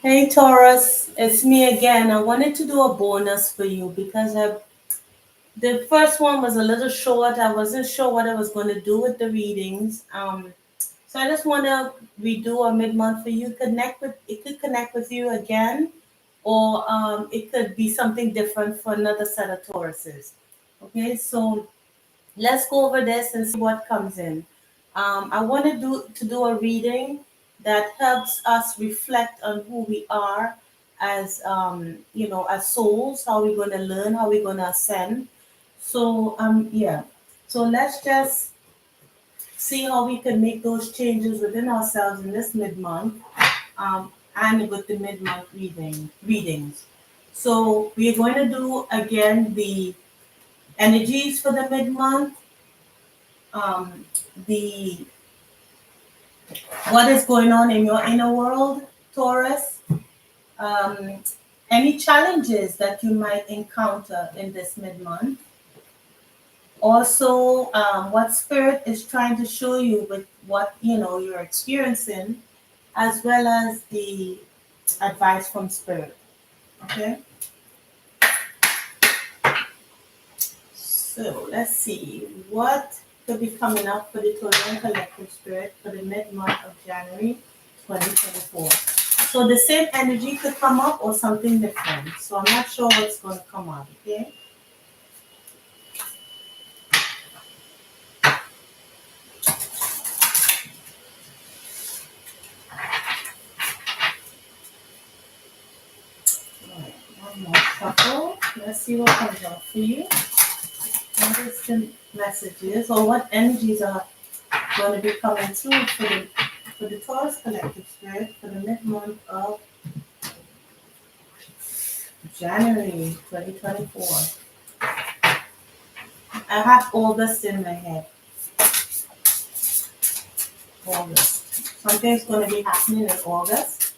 Hey Taurus, it's me again. I wanted to do a bonus for you because the first one was a little short. I wasn't sure what I was going to do with the readings. So I just want to redo a mid-month for you. It could connect with you again, or it could be something different for another set of Tauruses. Okay, so let's go over this and see what comes in. I want to do a reading that helps us reflect on who we are as as souls, how we're going to learn, how we're going to ascend. So yeah, so let's just see how we can make those changes within ourselves in this mid-month, and with the mid-month readings. So we're going to do again the energies for the mid-month, um, the what is going on in your inner world, Taurus, um, any challenges that you might encounter in this mid-month. Also, what spirit is trying to show you with what you're experiencing, as well as the advice from spirit. Okay, so let's see what could be coming up for the Taurian collective spirit for the mid-month of January 2024. So the same energy could come up or something different. So I'm not sure what's going to come up. Okay. All right. One more shuffle. Let's see what comes up for you. What is the messages or what energies are going to be coming through for the Taurus collective spirit for the mid-month of January 2024. I have August in my head. August. Something's going to be happening in August,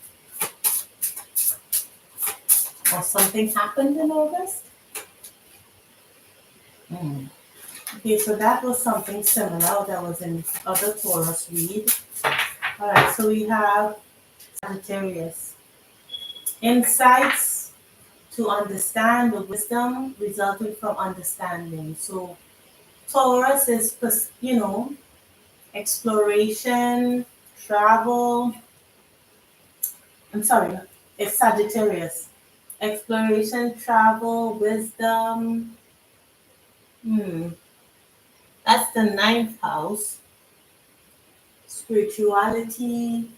or something happened in August. Hmm. Okay, so that was something similar that was in other Taurus read. All right, so we have Sagittarius. Insights to understand the wisdom resulting from understanding. So Taurus is, exploration, travel. I'm sorry, it's Sagittarius. Exploration, travel, wisdom. Hmm, that's the ninth house. Spirituality.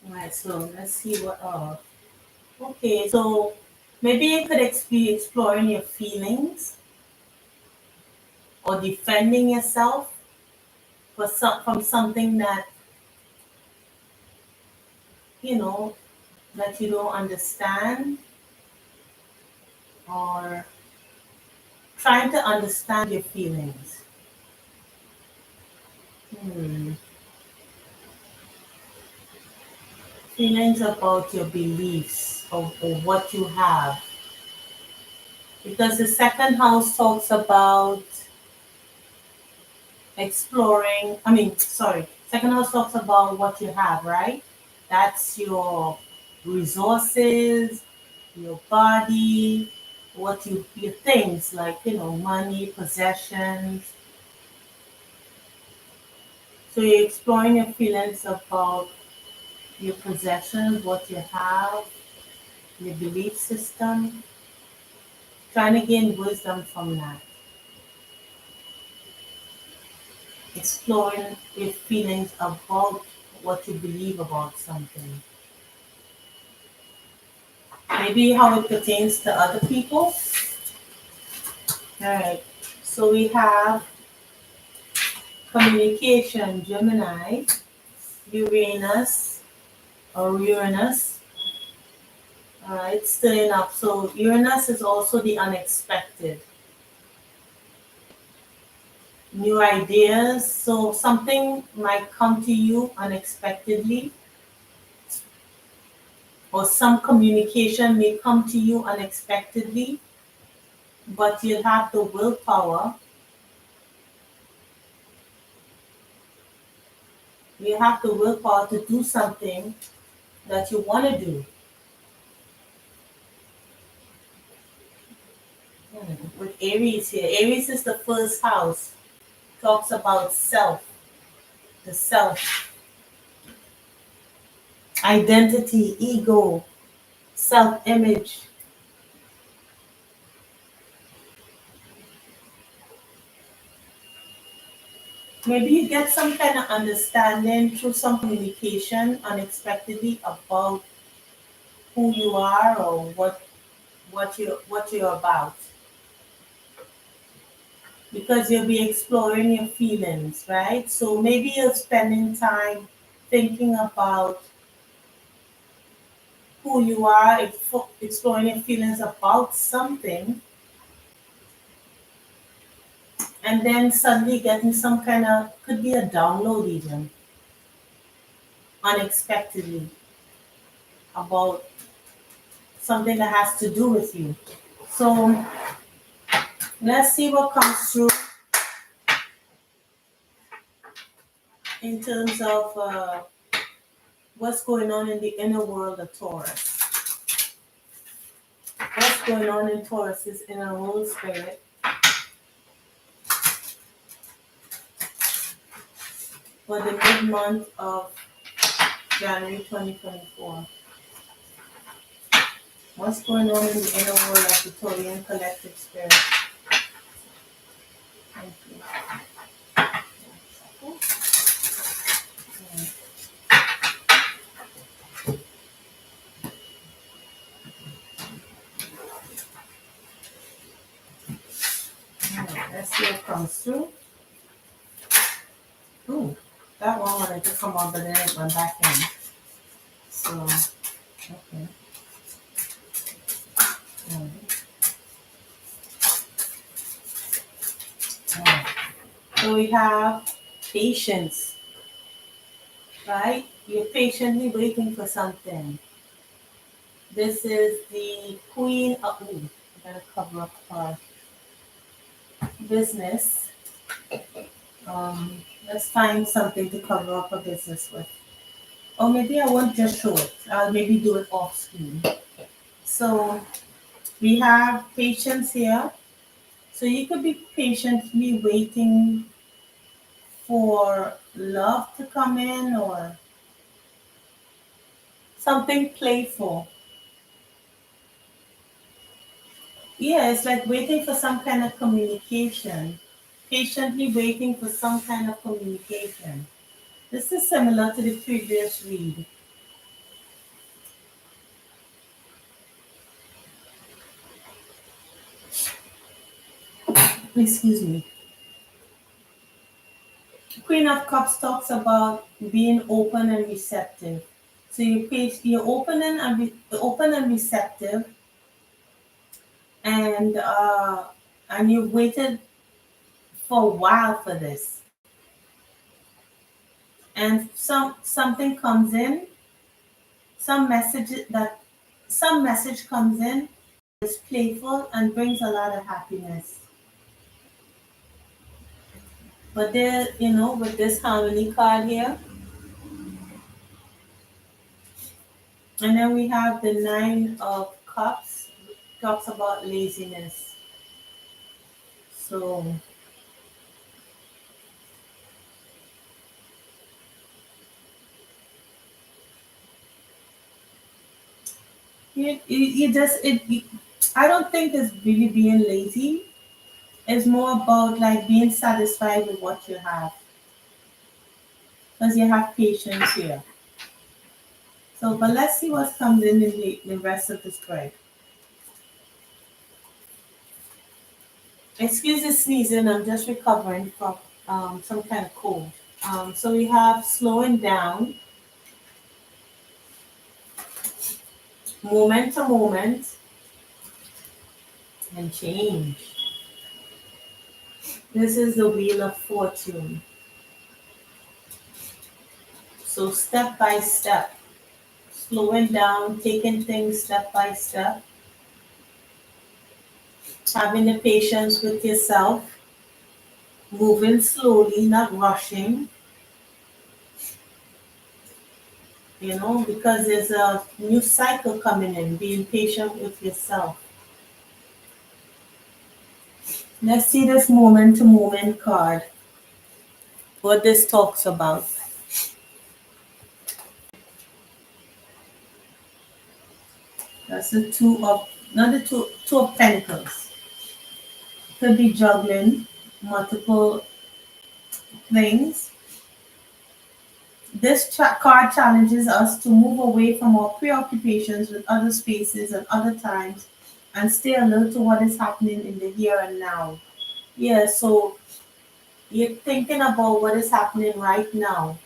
All right, so let's see what. Okay, so maybe you could be exploring your feelings or defending yourself from something you know that you don't understand, or trying to understand your feelings. Hmm. Feelings about your beliefs or what you have. Because the second house talks about exploring, sorry, second house talks about what you have, right? That's your resources, your body, your things like, money, possessions. So you're exploring your feelings about your possessions, what you have, your belief system, trying to gain wisdom from that. Exploring your feelings about what you believe about something. Maybe how it pertains to other people. All right. So we have communication, Gemini, Uranus or Uranus. It's stirring up. So Uranus is also the unexpected. New ideas. So something might come to you unexpectedly, or some communication may come to you unexpectedly, but you'll have the willpower You have to work hard to do something that you want to do. With Aries here, Aries is the first house. Talks about self, the self, identity, ego, self image. Maybe you get some kind of understanding through some communication unexpectedly about who you are or what you're about. Because you'll be exploring your feelings, right? So maybe you're spending time thinking about who you are, exploring your feelings about something, and then suddenly getting some kind of, could be a download even, unexpectedly, about something that has to do with you. So let's see what comes through in terms of what's going on in the inner world of Taurus. What's going on in Taurus's inner world spirit for the mid-month of January 2024. What's going on in the inner world of the Taurian collective spirit? Thank you. Alright, let's see what comes through. Ooh, that one wanted to come out, but then it went back in. So, okay. Alright. Alright. So we have patience, right? You're patiently waiting for something. This is the Queen of, ooh, I gotta cover up her business. Let's find something to cover up her business with. Or maybe I won't just show it. I'll maybe do it off screen. So we have patience here. So you could be patiently waiting for love to come in or something playful. Yeah, it's like waiting for some kind of communication. Patiently waiting for some kind of communication. This is similar to the previous read. Excuse me. Queen of Cups talks about being open and receptive. So you're open and receptive, and and you've waited for a while for this, and something comes in, some message that some message comes in, is playful and brings a lot of happiness. But there, with this harmony card here, and then we have the Nine of Cups, talks about laziness. So you just I don't think it's really being lazy. It's more about like being satisfied with what you have, because you have patience here. So, but let's see what comes in the rest of the spread. Excuse the sneezing. I'm just recovering from some kind of cold. So we have slowing down, moment to moment, and change. This is the wheel of fortune. So step by step, slowing down, taking things step by step, having the patience with yourself, moving slowly, not rushing, because there's a new cycle coming in, being patient with yourself. Let's see this moment to moment card, what this talks about. That's the not the two of pentacles. Could be juggling multiple things. This card challenges us to move away from our preoccupations with other spaces and other times and stay alert to what is happening in the here and now. Yeah, so you're thinking about what is happening right now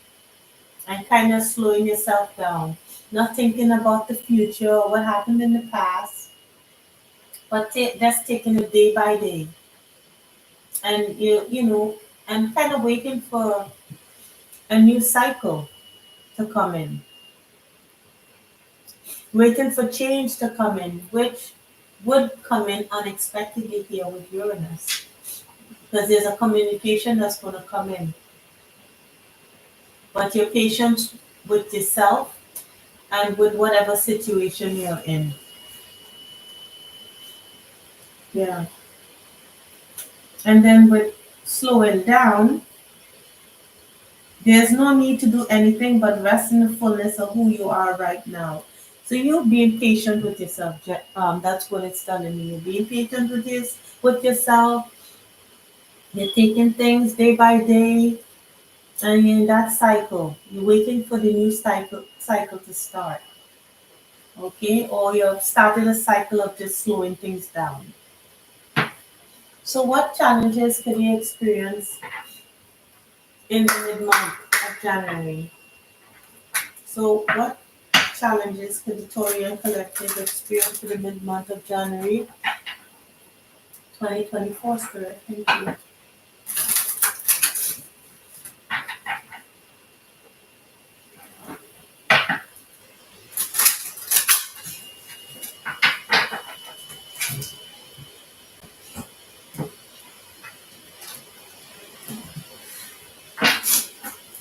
and kind of slowing yourself down. Not thinking about the future or what happened in the past, but just taking it day by day. And and kind of waiting for a new cycle to come in, waiting for change to come in, which would come in unexpectedly here with Uranus, because there's a communication that's going to come in. But you're patient with yourself and with whatever situation you're in. Yeah. And then with slowing down, there's no need to do anything but rest in the fullness of who you are right now. So you're being patient with yourself. That's what it's telling me. You're being patient with yourself. You're taking things day by day, and you're in that cycle. You're waiting for the new cycle to start. Okay, or you've started a cycle of just slowing things down. So, what challenges can you experience in the mid month of January? So, what challenges could the Taurian collective experience in the mid month of January 2024, Spirit? Thank you.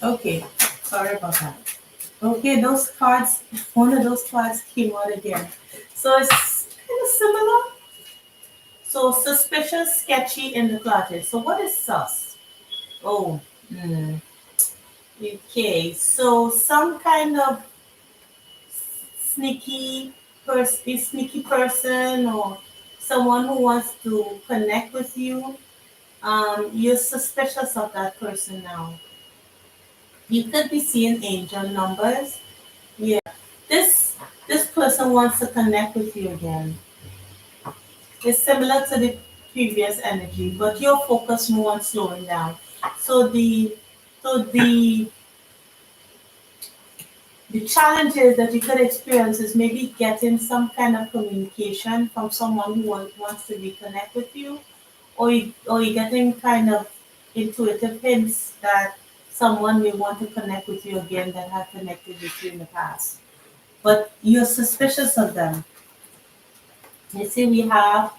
Okay, sorry about that. Okay, those cards, one of those cards came out again. So, it's kind of similar. So, suspicious, sketchy in the closet. So, what is sus? Oh, hmm. Okay, so some kind of sneaky person, or someone who wants to connect with you. You're suspicious of that person now. You could be seeing angel numbers. Yeah, this person wants to connect with you again. It's similar to the previous energy, but you're focused more on slowing down. So the challenges that you could experience is maybe getting some kind of communication from someone who wants to reconnect with you, or you're getting kind of intuitive hints that someone may want to connect with you again that had connected with you in the past. But you're suspicious of them. You see, yeah,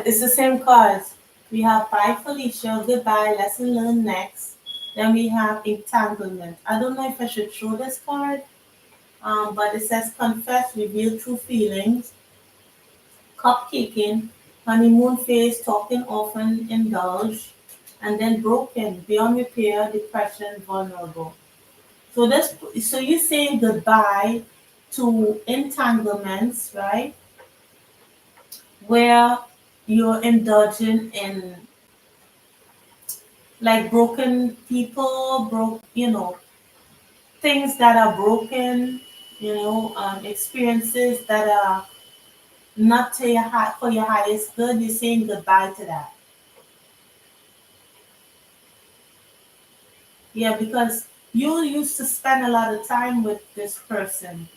it's the same cards. We have bye Felicia, goodbye, lesson learned next. Then we have entanglement. I don't know if I should show this card, but it says confess, reveal true feelings, cupcaking, honeymoon phase, talking often, indulge, and then broken, beyond repair, depression, vulnerable. So you're saying goodbye to entanglements, right? Where you're indulging in like broken people, things that are broken, experiences that are not to for your highest good. You're saying goodbye to that. Yeah, because you used to spend a lot of time with this person,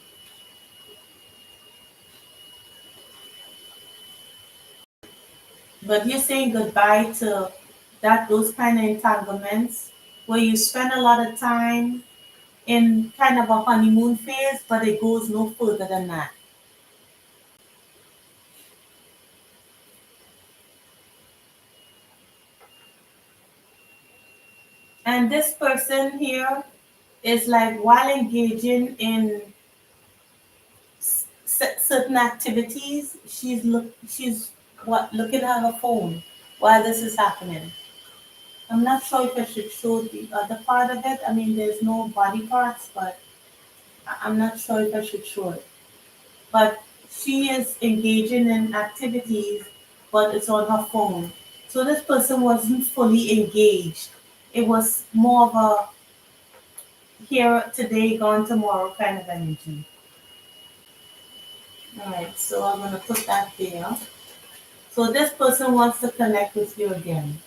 but you're saying goodbye to those kind of entanglements where you spend a lot of time in kind of a honeymoon phase, but it goes no further than that. And this person here, It's like while engaging in certain activities, she's what looking at her phone while this is happening. I'm not sure if I should show the other part of it. I mean, there's no body parts, but I'm not sure if I should show it. But she is engaging in activities, but it's on her phone. So this person wasn't fully engaged. It was more of a here today, gone tomorrow kind of energy. All right, so I'm gonna put that there. So this person wants to connect with you again,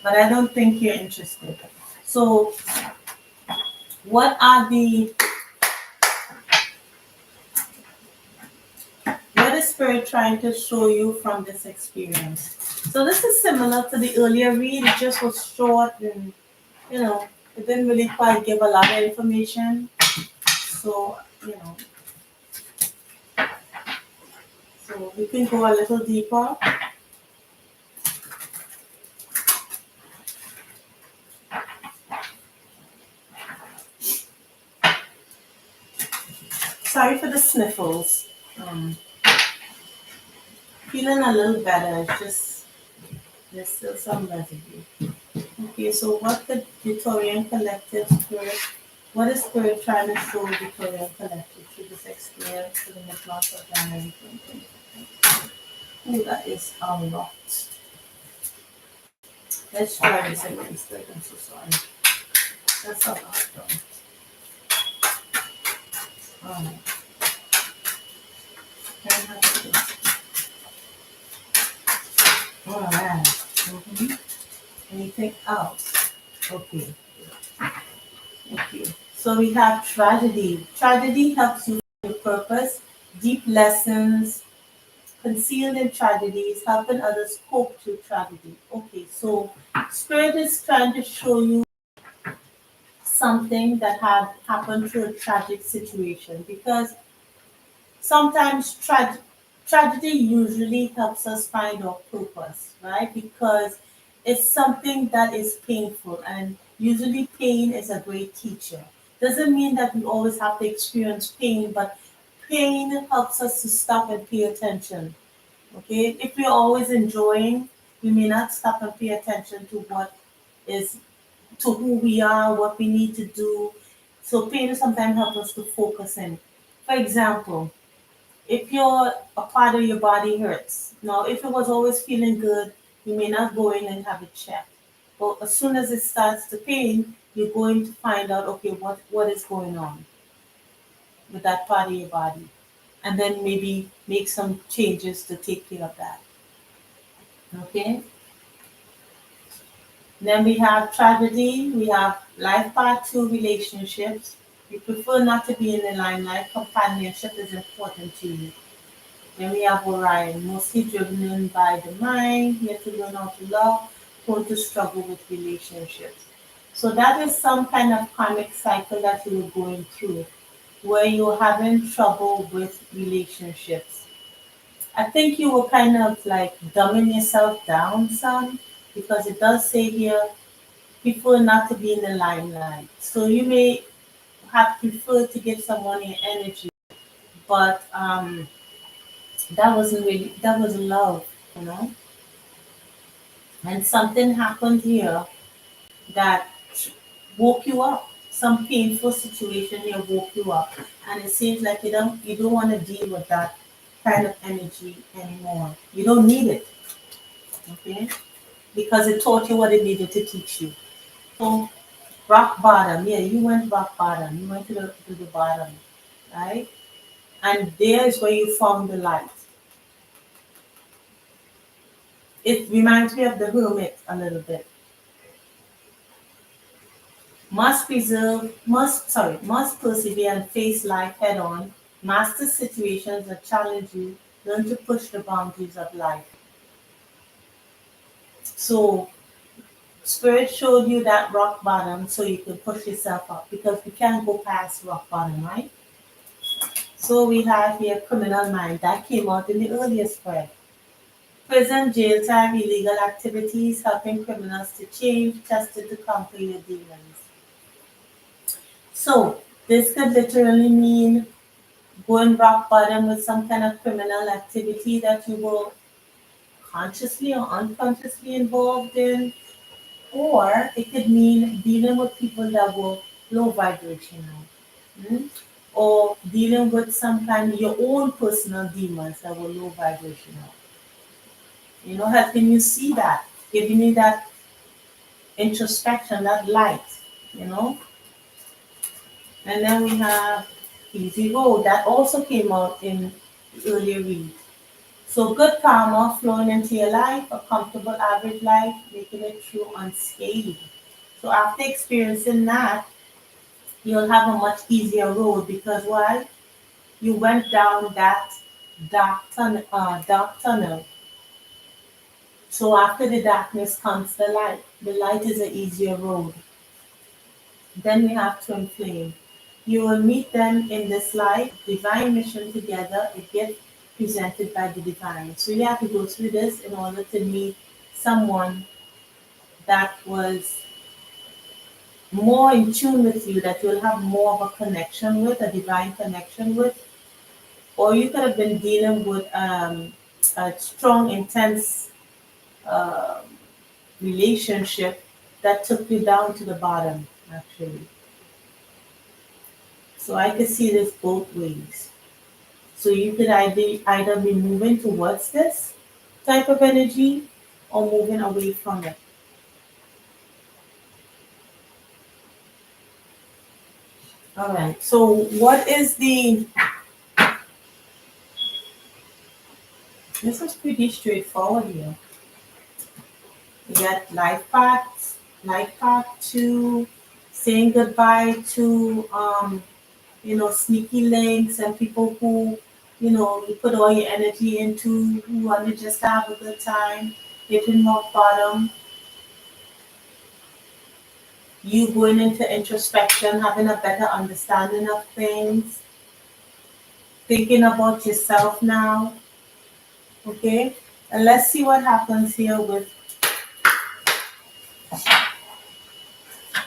but I don't think you're interested. So what are the what is spirit trying to show you from this experience? So this is similar to the earlier read. It just was short and you know it didn't really quite give a lot of information. So so we can go a little deeper. Sorry for the sniffles. Um, Feeling a little better. It's just there's still some residue. Okay, so what the Victorian Collective Spirit, what is Spirit trying to show Victorian Collective through this experience for the month of January 2020? Oh, that is a lot. Let's try this again, Spirit. I'm so sorry. That's a lot, though. Alright, alright. Anything else? Okay, thank you. So we have tragedy. Tragedy helps you find your purpose, deep lessons, concealed in tragedies, helping others cope through tragedy. Okay, so Spirit is trying to show you something that had happened through a tragic situation because sometimes tragedy usually helps us find our purpose, right? Because it's something that is painful, and usually pain is a great teacher. Doesn't mean that we always have to experience pain, but pain helps us to stop and pay attention. Okay, if we're always enjoying, we may not stop and pay attention to what is to who we are, what we need to do. So pain sometimes helps us to focus in. For example, if your a part of your body hurts, now if it was always feeling good, you may not go in and have it checked. But as soon as it starts to pain, you're going to find out okay what is going on with that part of your body, and then maybe make some changes to take care of that. Okay. Then we have tragedy, we have life part two relationships. You prefer not to be in the limelight, companionship is important to you. Then we have Orion, mostly driven by the mind, here to learn how to love, prone to struggle with relationships. So that is some kind of karmic cycle that you were going through, where you're having trouble with relationships. I think you were kind of like dumbing yourself down some, because it does say here prefer not to be in the limelight. So you may have preferred to get someone your energy, but that wasn't really that was love, you know. And something happened here that woke you up. Some painful situation here woke you up, and it seems like you don't want to deal with that kind of energy anymore. You don't need it, okay? Because it taught you what it needed to teach you. So rock bottom, yeah, you went rock bottom. You went to the bottom, right? And there's where you found the light. It reminds me of the hermit a little bit. Must persevere and face life head on, master situations that challenge you, learn to push the boundaries of life. So spirit showed you that rock bottom so you can push yourself up because we can't go past rock bottom, right? So we have here criminal mind that came out in the earlier spread. Prison, jail time, illegal activities, helping criminals to change, tested to conquer your demons. So this could literally mean going rock bottom with some kind of criminal activity that you were consciously or unconsciously involved in, or it could mean dealing with people that were low vibrational, mm, or dealing with some kind of your own personal demons that were low vibrational. Helping you see that, giving you that introspection, that light, you know. And then we have Easy Road that also came out in the earlier read. So good karma flowing into your life, a comfortable average life, making it through unscathed. So after experiencing that, you'll have a much easier road because why? You went down that dark tunnel. So after the darkness comes the light. The light is an easier road. Then we have twin flame. You will meet them in this life, divine mission together, a gift presented by the divine. So you have to go through this in order to meet someone that was more in tune with you, that you'll have more of a connection with, a divine connection with. Or you could have been dealing with a strong, intense uh, relationship that took you down to the bottom, actually. So I could see this both ways. So you could either be moving towards this type of energy or moving away from it. All right. So what is the? This is pretty straightforward here. You got life path to saying goodbye to sneaky links and people who you put all your energy into who want to just have a good time, hitting rock bottom, you going into introspection, having a better understanding of things, thinking about yourself now, okay? And let's see what happens here with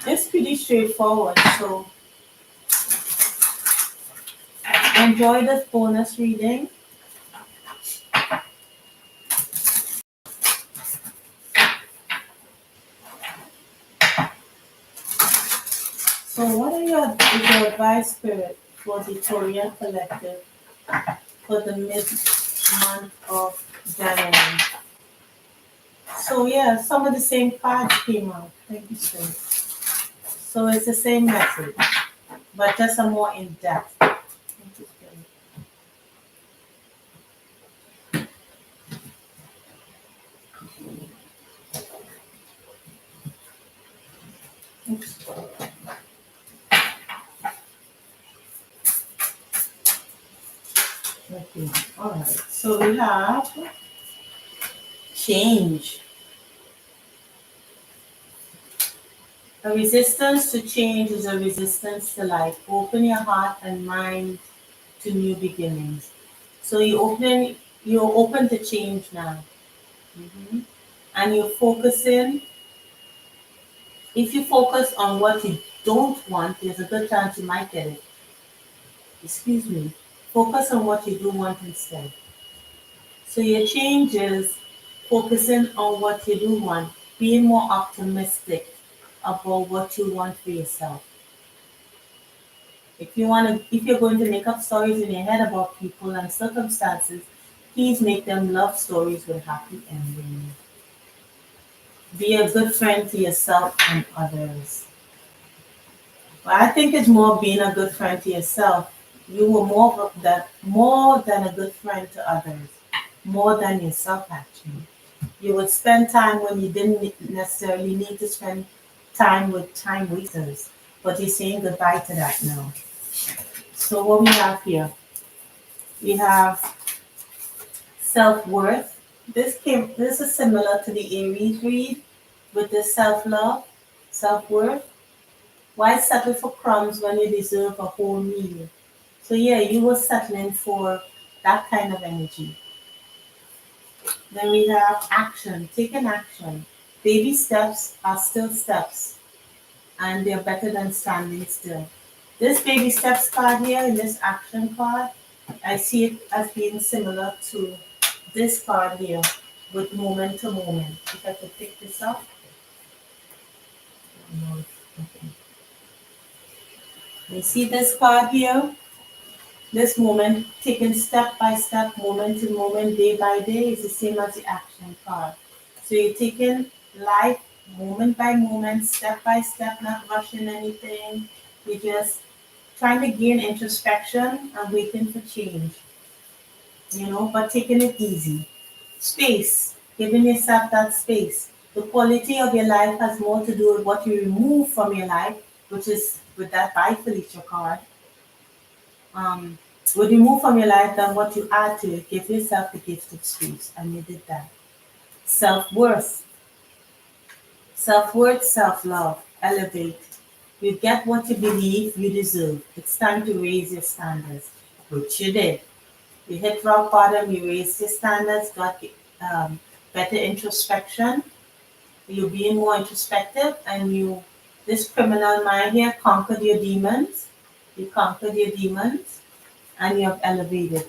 it's pretty straightforward. So enjoy this bonus reading. So what is your advice, Spirit, for the Taurian Collective for the mid-month of January? So yeah, some of the same cards came out. Thank you, Spirit. So it's the same message, but just a more in-depth. Thank you, Spirit. Oops. Okay. All right. So we have change. A resistance to change is a resistance to life. Open your heart and mind to new beginnings. So you're open to change now. Mhm. And you're focusing. If you focus on what you don't want, there's a good chance you might get it. Excuse me. Focus on what you do want instead. So your change is focusing on what you do want, being more optimistic about what you want for yourself. If you're going to make up stories in your head about people and circumstances, please make them love stories with happy endings. Be a good friend to yourself and others. But I think it's more being a good friend to yourself. You were more than a good friend to others, more than yourself actually. You would spend time when you didn't necessarily need to spend time with time wasters, but you're saying goodbye to that now. So what we have here, we have self-worth. This is similar to the Aries read with the self-love, self-worth. Why settle for crumbs when you deserve a whole meal? So yeah, you were settling for that kind of energy. Then we have action, taking action. Baby steps are still steps and they're better than standing still. This baby steps card here in this action card, I see it as being similar to this card here with moment to moment. If I could pick this up. Okay. You see this card here? This moment, taken step by step, moment to moment, day by day, is the same as the action card. So you're taking life moment by moment, step by step, not rushing anything. You're just trying to gain introspection and waiting for change, but taking it easy. Space, giving yourself that space. The quality of your life has more to do with what you remove from your life, which is with that Bye Felicia card. Um, what you remove from your life than what you add to it. Give yourself the gift of space, and you did that. Self worth, self love, elevate. You get what you believe you deserve. It's time to raise your standards, which you did. You hit rock bottom, you raised your standards, got better introspection. You're being more introspective, and this criminal mind here, conquered your demons. You conquered your demons, and you have elevated.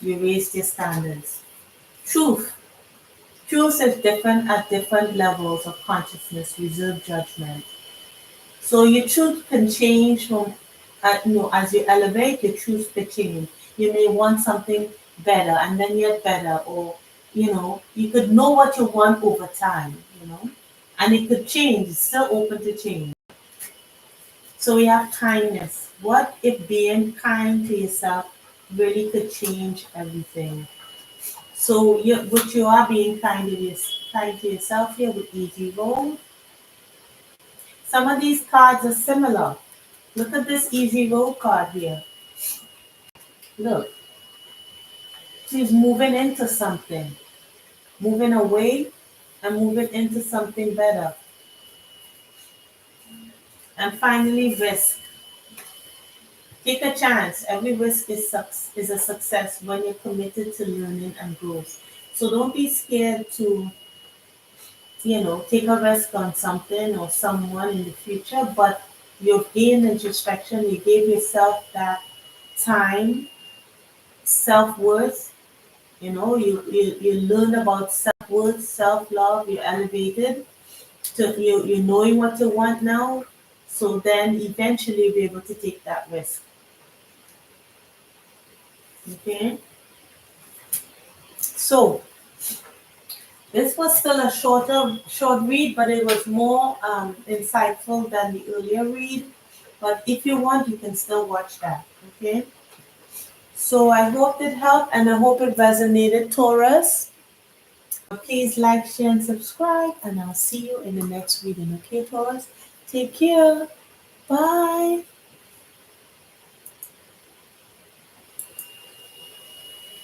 You raised your standards. Truth. Truth is different at different levels of consciousness, reserve judgment. So your truth can change as you elevate, your truth can change. You may want something better and then yet better, or, you could know what you want over time, and it could change, it's still open to change. So we have kindness. What if being kind to yourself really could change everything? So you are being kind to yourself here with easy roll. Some of these cards are similar. Look at this easy roll card here. Look, she's moving into something, moving away and moving into something better. And finally, risk. Take a chance. Every risk is a success when you're committed to learning and growth. So don't be scared to, take a risk on something or someone in the future, but you've gained introspection. You gave yourself that time, self-worth. You learn about self-worth, self-love. You elevated to you're knowing what you want now. So then eventually you'll be able to take that risk. Okay. So this was still a short read, but it was more insightful than the earlier read. But if you want, you can still watch that. Okay. So I hope it helped, and I hope it resonated, Taurus. Please like, share, and subscribe, and I'll see you in the next reading. Okay, Taurus? Take care. Bye.